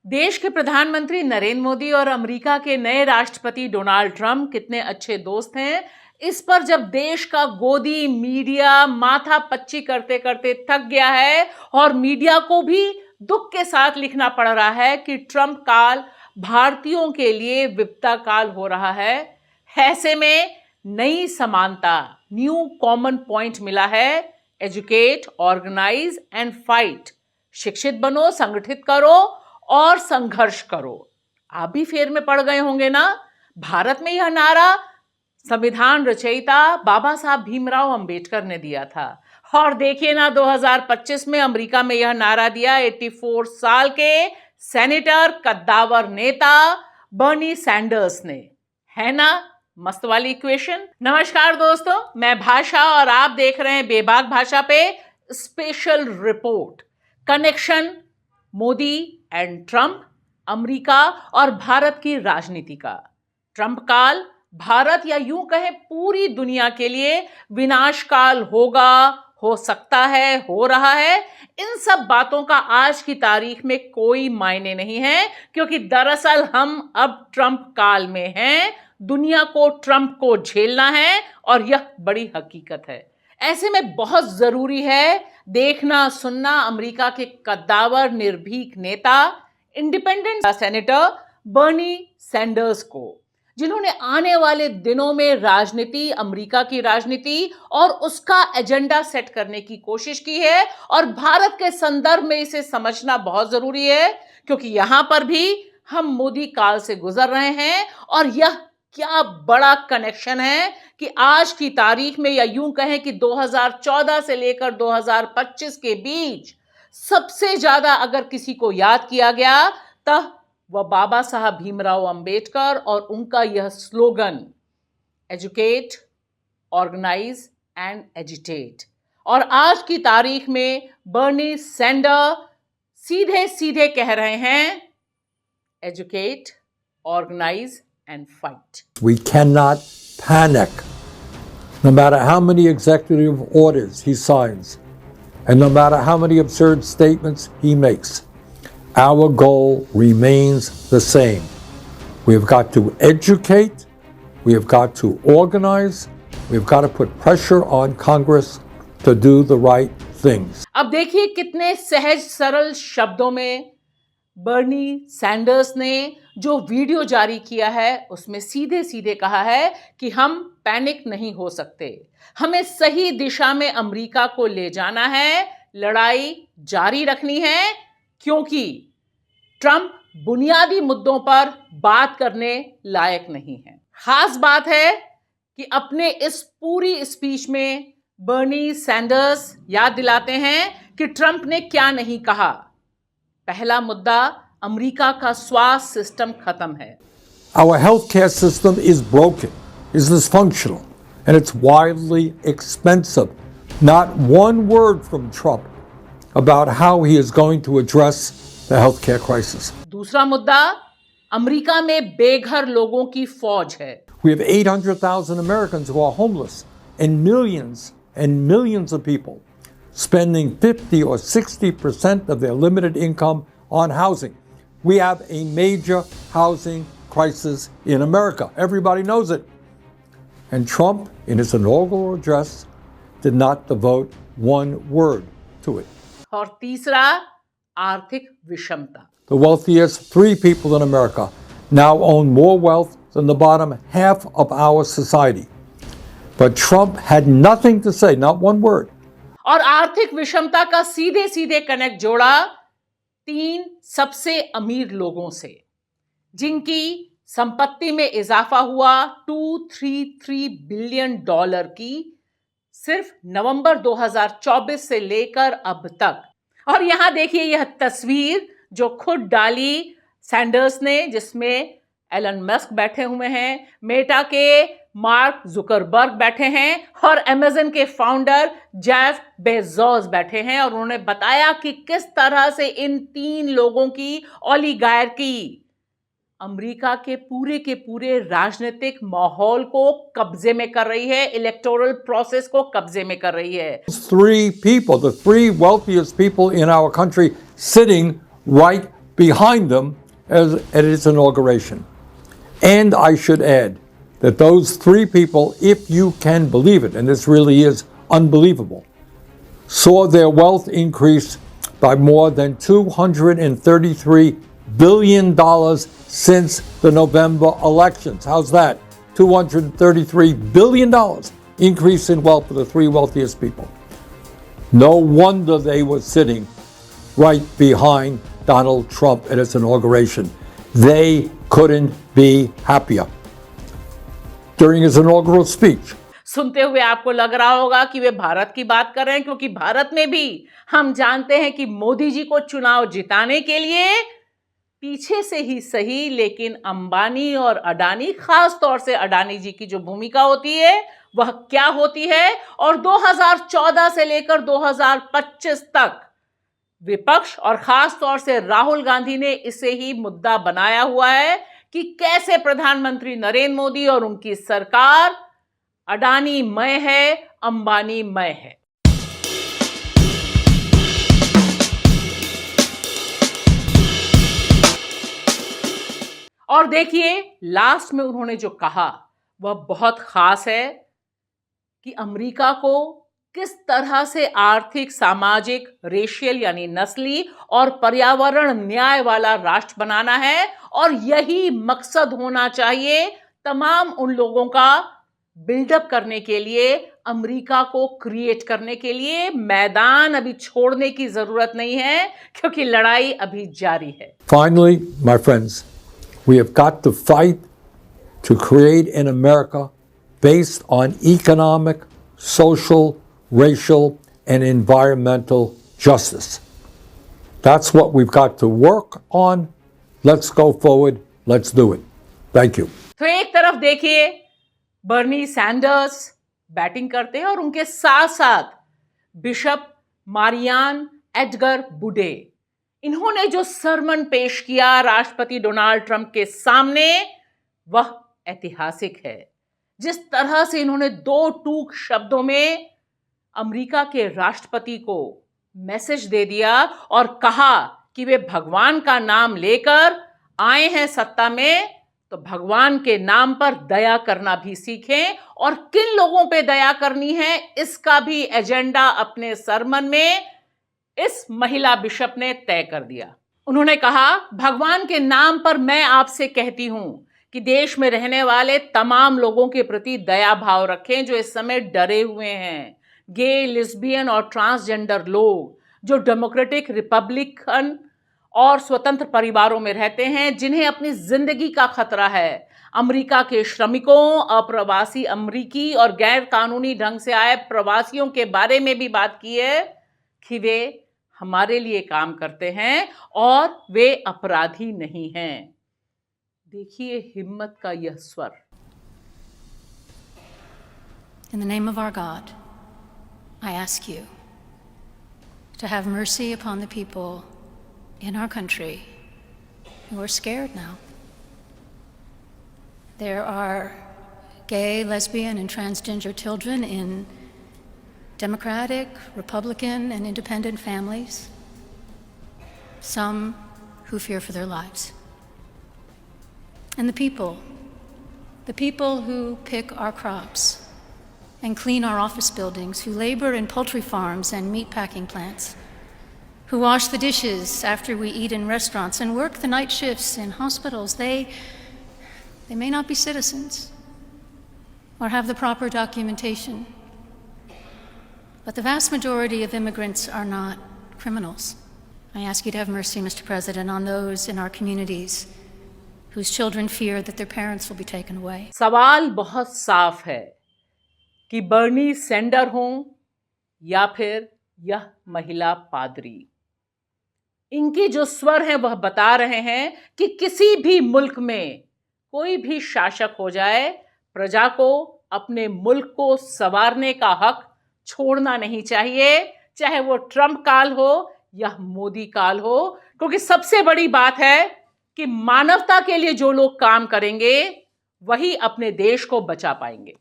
देश के प्रधानमंत्री नरेंद्र मोदी और अमेरिका के नए राष्ट्रपति डोनाल्ड ट्रंप कितने अच्छे दोस्त हैं, इस पर जब देश का गोदी मीडिया माथा पच्ची करते करते थक गया है और मीडिया को भी दुख के साथ लिखना पड़ रहा है कि ट्रंप काल भारतीयों के लिए विपदा काल हो रहा है, ऐसे में नई समानता, न्यू कॉमन पॉइंट मिला है। Educate, organise and fight. शिक्षित बनो, संगठित करो और संघर्ष करो। आप भी फेर में पड़ गए होंगे ना। भारत में यह नारा संविधान रचयिता बाबा साहब भीमराव अंबेडकर ने दिया था और देखिए ना 2025 में अमेरिका में यह नारा दिया 84 साल के सेनेटर कद्दावर नेता बर्नी सैंडर्स ने। है ना मस्त वाली इक्वेशन। नमस्कार दोस्तों, मैं भाषा और आप देख रहे हैं बेबाक भाषा पे special report. Connection Modi and Trump, America और भारत की राजनीति का। ट्रंप काल भारत या यूं कहें पूरी दुनिया के लिए विनाश काल होगा, हो सकता है, हो रहा है। इन सब बातों का आज की तारीख में कोई मायने नहीं है, क्योंकि दरअसल हम अब ट्रंप काल में हैं। दुनिया को ट्रंप को झेलना है और यह बड़ी हकीकत है। ऐसे में बहुत जरूरी है देखना सुनना अमेरिका के कद्दावर निर्भीक नेता इंडिपेंडेंट सेनेटर बर्नी सैंडर्स को, जिन्होंने आने वाले दिनों में राजनीति, अमेरिका की राजनीति और उसका एजेंडा सेट करने की कोशिश की है। और भारत के संदर्भ में इसे समझना बहुत जरूरी है, क्योंकि यहां पर भी हम मोदी काल से गुजर रहे हैं और यह क्या बड़ा कनेक्शन है कि आज की तारीख में या यूं कहें कि 2014 से लेकर 2025 के बीच सबसे ज्यादा अगर किसी को याद किया गया तब वह बाबा साहब भीमराव अंबेडकर और उनका यह slogan educate, organise and agitate. और आज की तारीख में बर्नी सैंडर सीधे सीधे कह रहे हैं educate, organise and fight. We cannot panic, no matter how many executive orders he signs, and no matter how many absurd statements he makes. Our goal remains the same. We have got to educate, we have got to organize, we've got to put pressure on Congress to do the right things. अब देखिए कितने सहज सरल शब्दों में Bernie Sanders ने जो video जारी किया है उसमें सीधे सीधे कहा है कि हम पैनिक नहीं हो सकते, हमें सही दिशा में अमेरिका को ले जाना है, लड़ाई जारी रखनी है, क्योंकि ट्रंप बुनियादी मुद्दों पर बात करने लायक नहीं है। खास बात है कि अपने इस पूरी स्पीच में बर्नी सैंडर्स याद दिलाते हैं कि ट्रंप ने क्या नहीं कहा। पहला मुद्दा अमेरिका का स्वास्थ्य सिस्टम खत्म है। Our healthcare system is broken, is dysfunctional, and it's wildly expensive. Not one word from Trump about how he is going to address the healthcare crisis. दूसरा मुद्दा अमेरिका में बेघर लोगों की फौज है। We have 800,000 Americans who are homeless and millions of people spending 50 or 60% of their limited income on housing. We have a major housing crisis in America. Everybody knows it. And Trump, in his inaugural address, did not devote one word to it. और तीसरा आर्थिक विषमता। The wealthiest 3 people in America now own more wealth than the bottom half of our society. But Trump had nothing to say, not one word. और आर्थिक विषमता का सीधे सीधे कनेक्ट जोड़ा 3 सबसे अमीर लोगों से, जिनकी संपत्ति में इजाफा हुआ $233 बिलियन की सिर्फ नवंबर 2024 से लेकर अब तक। और यहां देखिए यह तस्वीर जो खुद डाली सैंडर्स ने, जिसमें एलन मस्क बैठे हुए हैं, मेटा के मार्क जुकरबर्ग बैठे हैं और अमेज़न के फाउंडर जेफ बेजोस बैठे हैं। और उन्होंने बताया कि किस तरह से इन 3 लोगों की ओलिगार्की अमेरिका के पूरे राजनीतिक माहौल को कब्जे में कर रही है, इलेक्टोरल प्रोसेस को कब्जे में कर रही है। 3 people, the 3 wealthiest people in our country, sitting right behind them at its inauguration. And I should add that those three people, if you can believe it, and this really is unbelievable, saw their wealth increase by more than $233 billion since the November elections. How's that? $233 billion increase in wealth for the three wealthiest people. No wonder they were sitting right behind Donald Trump at his inauguration. They couldn't be happier. During his inaugural speech, सुनते हुए आपको लग रहा होगा कि वे भारत की बात कर रहे हैं, क्योंकि भारत में भी हम जानते हैं कि मोदी जी को चुनाव जिताने के लिए पीछे से ही सही, लेकिन अंबानी और अडानी, खास तौर से अडानी जी की जो भूमिका होती है वह क्या होती है, और 2014 से लेकर 2025 तक विपक्ष और खास तौर से राहुल गांधी ने इसे ही मुद्दा बनाया हुआ है कि कैसे प्रधानमंत्री नरेंद्र मोदी और उनकी सरकार अडानी मय है, अंबानी मय है। और देखिए लास्ट में उन्होंने जो कहा वह बहुत खास है कि अमेरिका को किस तरह से आर्थिक, सामाजिक, रेशियल यानी नस्ली और पर्यावरण न्याय वाला राष्ट्र बनाना है, और यही मकसद होना चाहिए तमाम उन लोगों का बिल्डअप करने के लिए, अमेरिका को क्रिएट करने के लिए। मैदान अभी छोड़ने की जरूरत नहीं है, क्योंकि लड़ाई अभी जारी है। finally, my friends, we have got to fight to create an America based on economic, social, racial, and environmental justice. That's what we've got to work on. Let's go forward. Let's do it. Thank you. तो एक तरफ देखिए Bernie Sanders batting करते हैं और उनके साथ साथ बिशप मारियान एडगर बुडे, इन्होंने जो सरमन पेश किया राष्ट्रपति डोनाल्ड ट्रंप के सामने वह ऐतिहासिक है। जिस तरह से इन्होंने दो टूक शब्दों में अमेरिका के राष्ट्रपति को मैसेज दे दिया और कहा कि वे भगवान का नाम लेकर आए हैं सत्ता में, तो भगवान के नाम पर दया करना भी सीखें, और किन लोगों पे दया करनी है इसका भी एजेंडा अपने सरमन में इस महिला बिशप ने तय कर दिया। उन्होंने कहा, भगवान के नाम पर मैं आपसे कहती हूं कि देश में रहने वाले तमाम लोगों के प्रति दया भाव रखें जो इस समय डरे हुए हैं। गे, लेस्बियन और ट्रांसजेंडर लोग जो डेमोक्रेटिक, रिपब्लिकन और स्वतंत्र परिवारों में रहते हैं, जिन्हें अपनी जिंदगी का खतरा है। अमेरिका के श्रमिकों, अप्रवासी अमेरिकी और गैर कानूनी ढंग से आए प्रवासियों के बारे में भी बात की है कि वे हमारे लिए काम करते हैं और वे अपराधी नहीं हैं। देखिए हिम्मत का यह स्वर। In the name of our God, I ask you to have mercy upon the people in our country who are scared now. There are gay, lesbian, and transgender children in Democratic, Republican, and independent families, some who fear for their lives. And the people who pick our crops and clean our office buildings, who labor in poultry farms and meat packing plants, who wash the dishes after we eat in restaurants and work the night shifts in hospitals, they may not be citizens or have the proper documentation, but the vast majority of immigrants are not criminals. I ask you to have mercy, Mr. President, on those in our communities whose children fear that their parents will be taken away. सवाल बहुत साफ है कि बर्नी Sander हों या फिर यह महिला पादरी, इनके जो स्वर हैं वह बता रहे हैं कि किसी भी मुल्क में कोई भी शासक हो जाए, प्रजा को अपने मुल्क को संवारने का हक छोड़ना नहीं चाहिए, चाहे वो ट्रंप काल हो या मोदी काल हो, क्योंकि सबसे बड़ी बात है कि मानवता के लिए जो लोग काम करेंगे वही अपने देश को बचा पाएंगे।